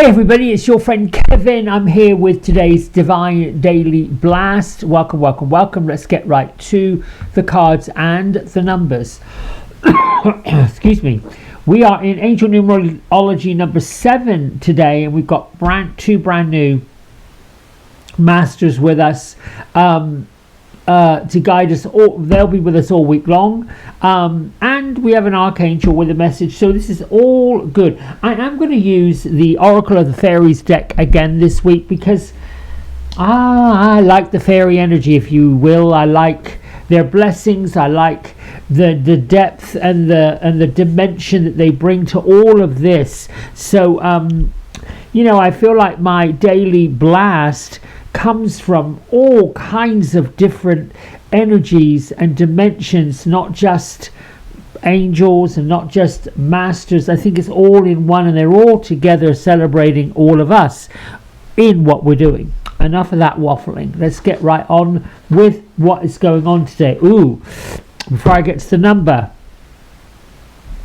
Hey everybody, it's your friend Kevin. I'm here with today's Divine Daily Blast. Welcome. Let's get right to the cards and the numbers. Excuse me. We are in Angel Numerology number 7 today, and we've got two brand new masters with us to guide us. They'll be with us all week long, and we have an archangel with a message, so this is all good. I am going to use the Oracle of the Fairies deck again this week because I like the fairy energy, if you will. I like their blessings. I like the depth and the dimension that they bring to all of this. So I feel like my daily blast comes from all kinds of different energies and dimensions, not just angels and not just masters. I think it's all in one, and they're all together celebrating all of us in what we're doing. Enough of that waffling. Let's get right on with what is going on today. Before I get to the number,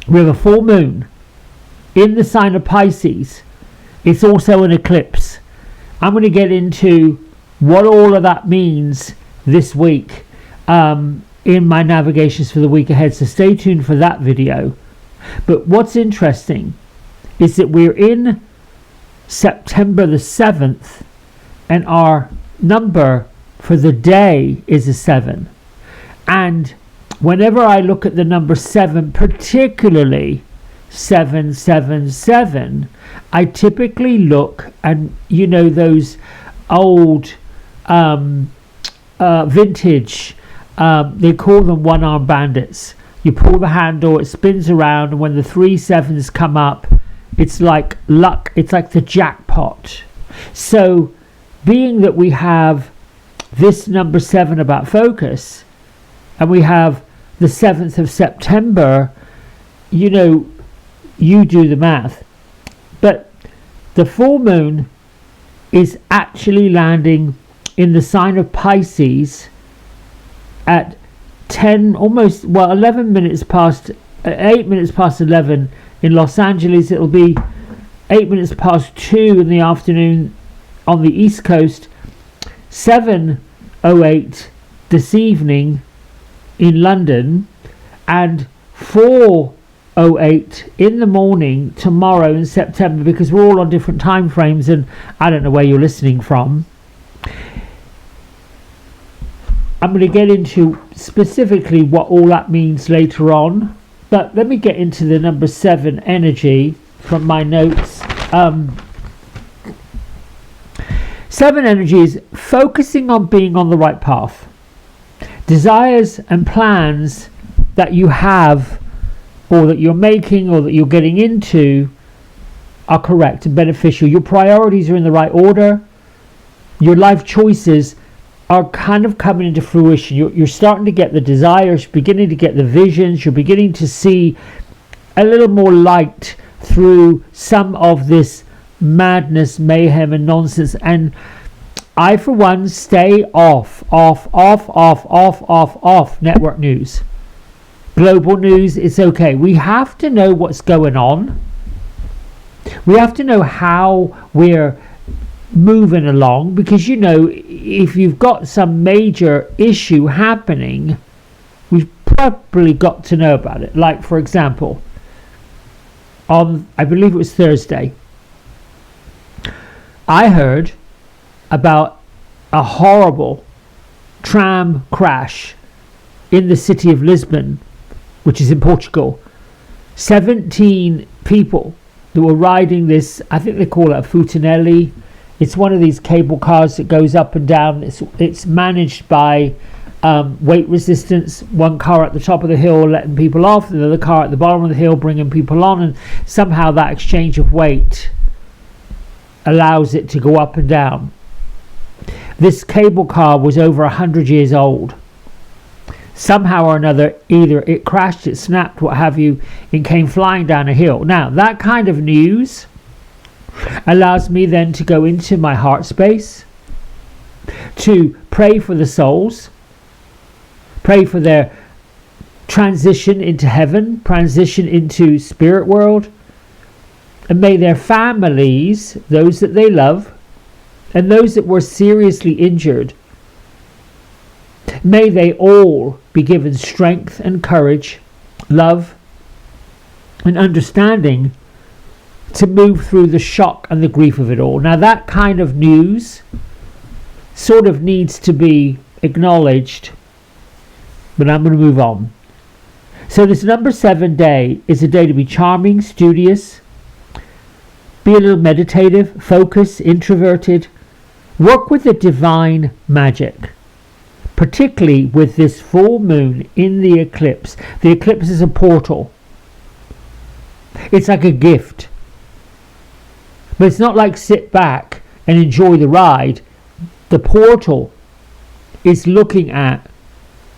we have a full moon in the sign of Pisces. It's also an eclipse. I'm going to get into what all of that means this week in my navigations for the week ahead, so stay tuned for that video. But what's interesting is that we're in September the 7th, and our number for the day is a 7. And whenever I look at the number 7, particularly 777, I typically look, and those old vintage, they call them one-arm bandits. You pull the handle, it spins around, and when the 3 sevens come up, it's like luck. It's like the jackpot. So being that we have this number 7 about focus, and we have the 7th of September, you do the math. But the full moon is actually landing in the sign of Pisces at 11 minutes past 8 minutes past 11 in Los Angeles. It'll be 8 minutes past 2 in the afternoon on the East Coast, 7:08 this evening in London, and 4:08 in the morning tomorrow in September, because we're all on different time frames, and I don't know where you're listening from. I'm going to get into specifically what all that means later on, but let me get into the number 7 energy from my notes. 7 energy is focusing on being on the right path. Desires and plans that you have, or that you're making, or that you're getting into, are correct and beneficial. Your priorities are in the right order. Your life choices are kind of coming into fruition. You're starting to get the desires, you're beginning to get the visions, you're beginning to see a little more light through some of this madness, mayhem and nonsense. And I, for one, stay off network news. Global news, it's okay. We have to know what's going on. We have to know how we're moving along, because if you've got some major issue happening, we've probably got to know about it. Like, for example, on, I believe it was Thursday, I heard about a horrible tram crash in the city of Lisbon, which is in Portugal. 17 people that were riding this, I think they call it a futinelli. It's one of these cable cars that goes up and down. It's managed by weight resistance. One car at the top of the hill letting people off, the other car at the bottom of the hill bringing people on, and somehow that exchange of weight allows it to go up and down. This cable car was over 100 years old. Somehow or another, either it crashed, it snapped, what have you, and came flying down a hill. Now, that kind of news allows me then to go into my heart space, to pray for the souls, pray for their transition into heaven, transition into spirit world, And may their families, those that they love, and those that were seriously injured, may they all be given strength and courage, love and understanding to move through the shock and the grief of it all. Now that kind of news sort of needs to be acknowledged, but I'm going to move on. So this number 7 day is a day to be charming, studious, be a little meditative, focus, introverted, work with the divine magic, particularly with this full moon in the eclipse. The eclipse is a portal. It's like a gift. But it's not like sit back and enjoy the ride. The portal is looking at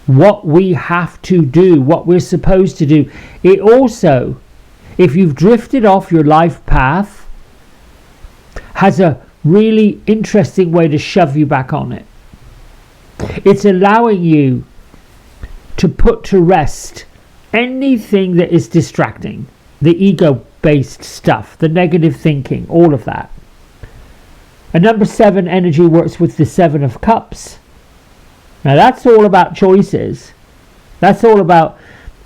what we have to do, what we're supposed to do. It also, if you've drifted off your life path, has a really interesting way to shove you back on it. It's allowing you to put to rest anything that is distracting, the ego-based stuff, the negative thinking, all of that. And number 7 energy works with the 7 of Cups. Now that's all about choices. That's all about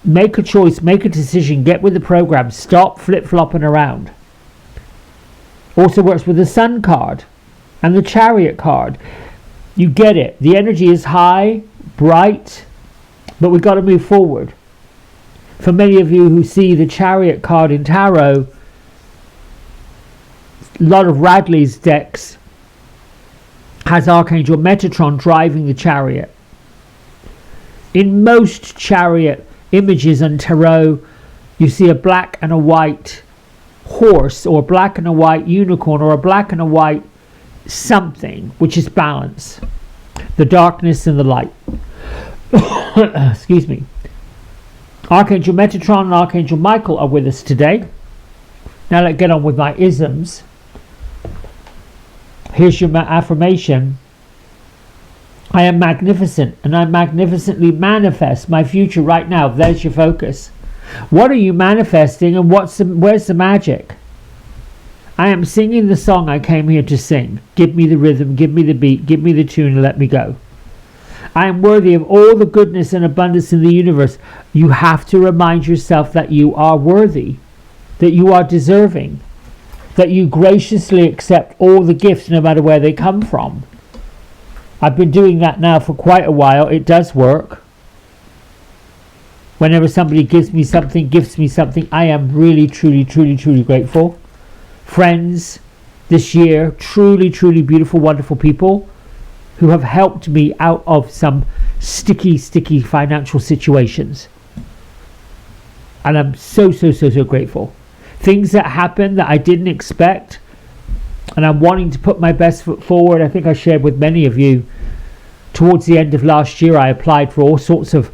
make a choice, make a decision, get with the program, stop flip-flopping around. Also works with the Sun card and the Chariot card. You get it. The energy is high, bright, but we've got to move forward. For many of you who see the Chariot card in tarot, a lot of Radley's decks has Archangel Metatron driving the chariot. In most chariot images on tarot, you see a black and a white horse, or a black and a white unicorn, or a black and a white something, which is balance, the darkness and the light. Excuse me. Archangel Metatron and Archangel Michael are with us today. Now let's get on with my isms. Here's your affirmation. I am magnificent, and I magnificently manifest my future right now. There's your focus. What are you manifesting, and where's the magic? I am singing the song I came here to sing. Give me the rhythm, give me the beat, give me the tune, and let me go. I am worthy of all the goodness and abundance in the universe. You have to remind yourself that you are worthy, that you are deserving, that you graciously accept all the gifts no matter where they come from. I've been doing that now for quite a while. It does work. Whenever somebody gives me something, I am really, truly, truly, truly grateful. Friends this year, truly, truly beautiful, wonderful people who have helped me out of some sticky financial situations. And I'm so grateful. Things that happen that I didn't expect, and I'm wanting to put my best foot forward. I think I shared with many of you, towards the end of last year, I applied for all sorts of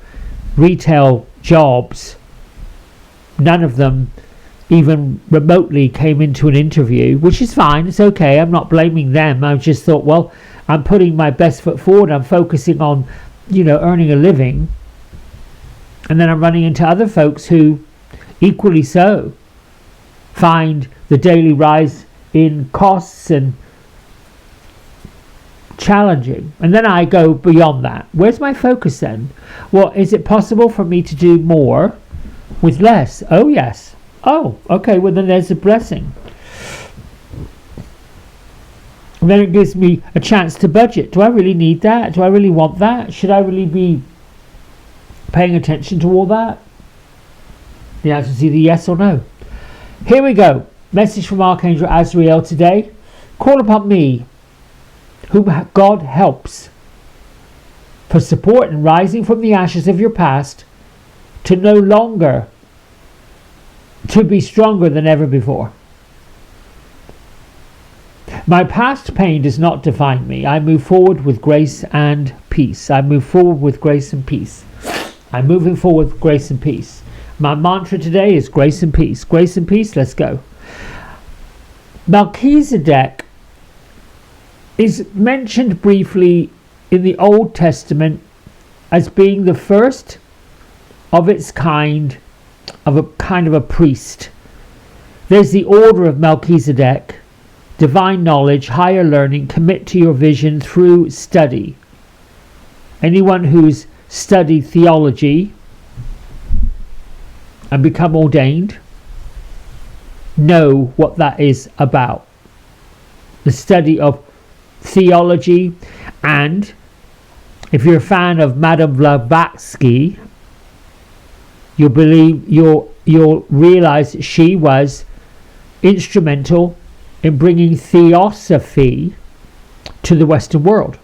retail jobs. None of them even remotely came into an interview, which is fine. It's okay. I'm not blaming them. I just thought, well, I'm putting my best foot forward. I'm focusing on, earning a living. And then I'm running into other folks who, equally so, find the daily rise in costs and challenging. And then I go beyond that. Where's my focus then? Well, is it possible for me to do more with less? Oh, yes. Oh, okay. Well, then there's a blessing. And then it gives me a chance to budget. Do I really need that? Do I really want that? Should I really be paying attention to all that? The answer is either yes or no. Here we go. Message from Archangel Azrael today. Call upon me, whom God helps, for support in rising from the ashes of your past to be stronger than ever before. My past pain does not define me. I move forward with grace and peace. I move forward with grace and peace. I'm moving forward with grace and peace. My mantra today is grace and peace. Grace and peace, let's go. Melchizedek is mentioned briefly in the Old Testament as being the first of its kind of a priest. There's the order of Melchizedek, divine knowledge, higher learning, commit to your vision through study. Anyone who's studied theology and become ordained know what that is about. The study of theology, and if you're a fan of Madame Blavatsky, you'll realize that she was instrumental in bringing theosophy to the Western world.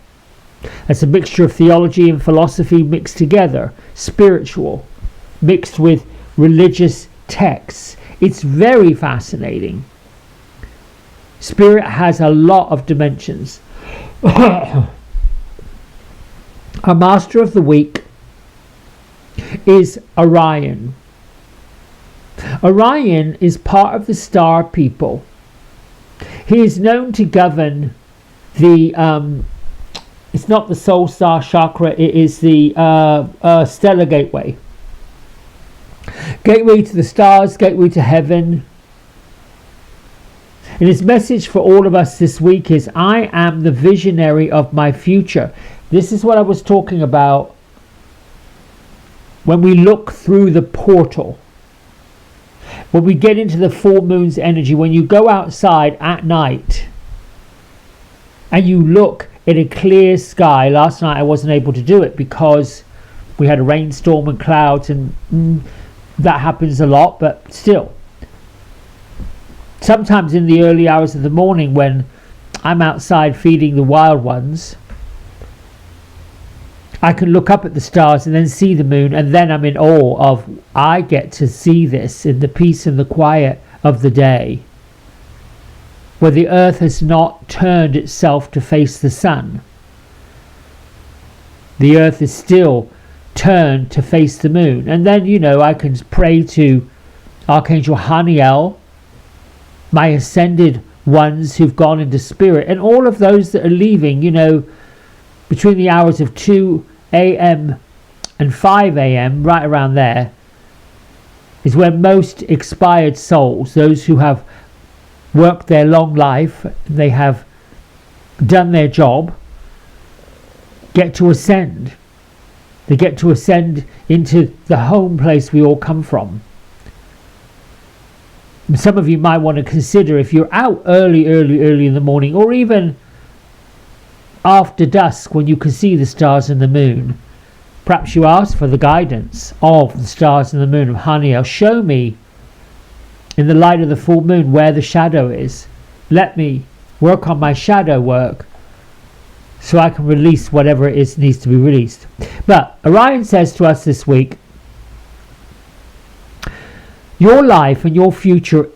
That's a mixture of theology and philosophy mixed together, spiritual, mixed with religious texts. It's very fascinating. Spirit has a lot of dimensions. Our master of the week is Orion. Orion is part of the star people. He is known to govern the it's not the soul star chakra, it is the stellar gateway. Gateway to the stars, gateway to heaven. And his message for all of us this week is, I am the visionary of my future. This is what I was talking about when we look through the portal. When we get into the full moon's energy, when you go outside at night and you look at a clear sky. Last night I wasn't able to do it because we had a rainstorm and clouds, and that happens a lot, but still. Sometimes in the early hours of the morning when I'm outside feeding the wild ones, I can look up at the stars and then see the moon, and then I'm in awe of, I get to see this in the peace and the quiet of the day, where the earth has not turned itself to face the sun. The earth is still turned to face the moon. And then, I can pray to Archangel Haniel, my ascended ones who've gone into spirit, and all of those that are leaving, between the hours of 2 a.m. and 5 a.m., right around there, is when most expired souls, those who have worked their long life, they have done their job, get to ascend. They get to ascend into the home place we all come from. Some of you might want to consider, if you're out early in the morning, or even after dusk when you can see the stars and the moon, perhaps you ask for the guidance of the stars and the moon of Haniel. Show me in the light of the full moon where the shadow is. Let me work on my shadow work so I can release whatever it is needs to be released. But Orion says to us this week, your life and your future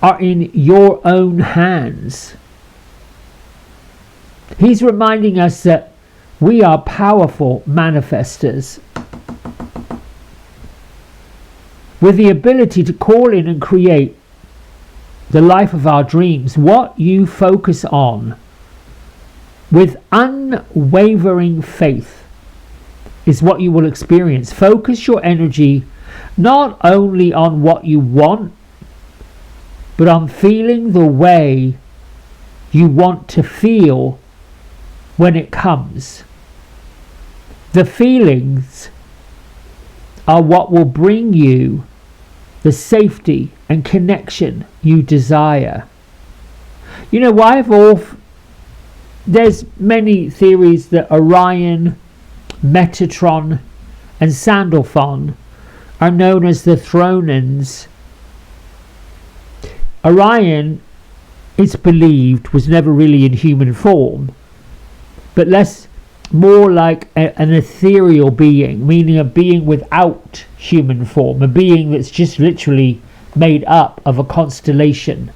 are in your own hands. He's reminding us that we are powerful manifestors with the ability to call in and create the life of our dreams. What you focus on with unwavering faith is what you will experience. Focus your energy not only on what you want, but on feeling the way you want to feel when it comes. The feelings are what will bring you the safety and connection you desire. There's many theories that Orion, Metatron and Sandalphon are known as the Thronins. Orion, it's believed, was never really in human form, but more like an ethereal being, meaning a being without human form, a being that's just literally made up of a constellation.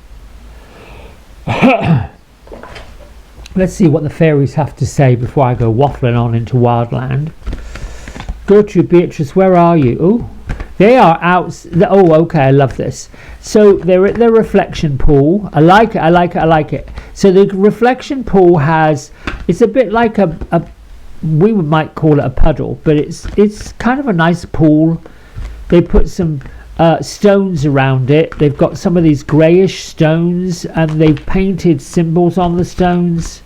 Let's see what the fairies have to say before I go waffling on into Wildland. Gertrude, Beatrice, where are you? Oh, they are out. Oh, okay, I love this. So they're at their reflection pool. I like it. So the reflection pool it's a bit like we might call it a puddle, but it's kind of a nice pool. They put some stones around it. They've got some of these greyish stones, and they've painted symbols on the stones,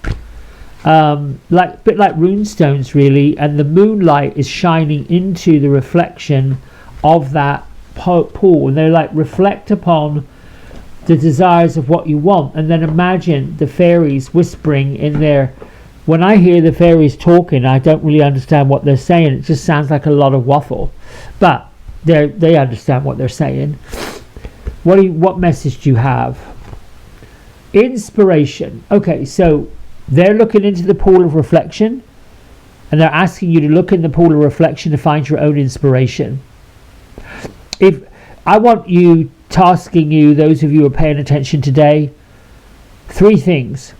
like a bit like rune stones, really. And the moonlight is shining into the reflection of that pool, and they like reflect upon the desires of what you want. And then imagine the fairies whispering in there. When I hear the fairies talking, I don't really understand what they're saying. It just sounds like a lot of waffle, but they understand what they're saying. What message do you have? Inspiration. Okay, so they're looking into the pool of reflection, and they're asking you to look in the pool of reflection to find your own inspiration. If I want you, tasking you, those of you who are paying attention today, 3 things.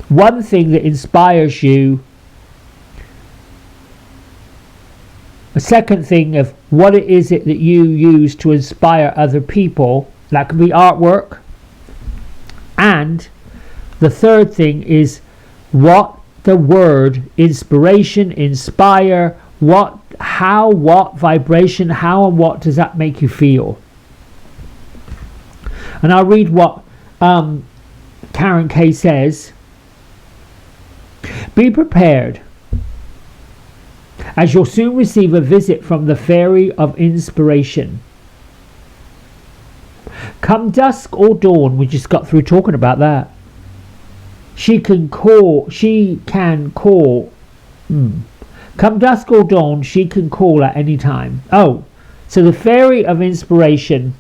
One thing that inspires you. A second thing of what it is that you use to inspire other people. That can be artwork. And the third thing is what the word inspiration, inspire, what vibration, how and what does that make you feel? And I'll read what Karen K says. Be prepared, as you'll soon receive a visit from the Fairy of Inspiration. Come dusk or dawn, we just got through talking about that. She can call. Come dusk or dawn, she can call at any time. Oh, so the Fairy of Inspiration.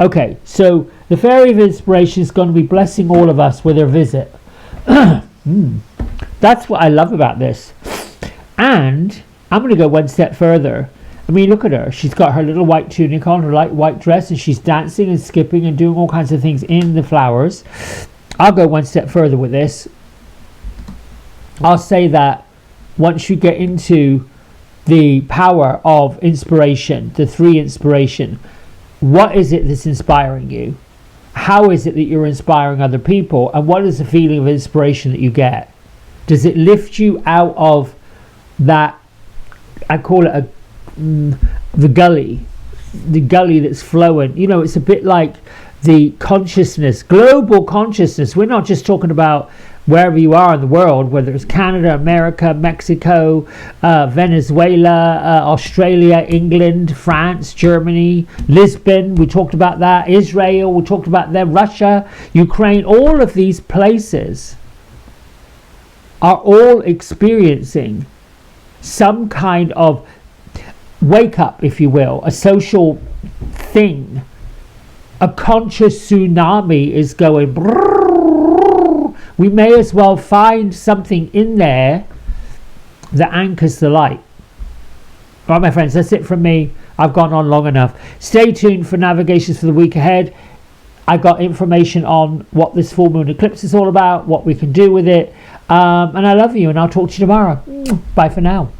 Okay, so the Fairy of Inspiration is going to be blessing all of us with her visit. That's what I love about this. And I'm going to go one step further. I mean, look at her. She's got her little white tunic on, her light white dress, and she's dancing and skipping and doing all kinds of things in the flowers. I'll go one step further with this. I'll say that once you get into the power of inspiration, the 3 inspiration, what is it that's inspiring you? How is it that you're inspiring other people? And what is the feeling of inspiration that you get? Does it lift you out of that, I call it the gully that's flowing? You know, it's a bit like the consciousness, global consciousness. We're not just talking about wherever you are in the world, whether it's Canada, America, Mexico, Venezuela, Australia, England, France, Germany, Lisbon, we talked about that, Israel, we talked about that, Russia, Ukraine. All of these places are all experiencing some kind of wake up, if you will, a social thing. A conscious tsunami is going. We may as well find something in there that anchors the light. Right, my friends, that's it from me. I've gone on long enough. Stay tuned for navigations for the week ahead. I got information on what this full moon eclipse is all about, what we can do with it. And I love you, and I'll talk to you tomorrow. Bye for now.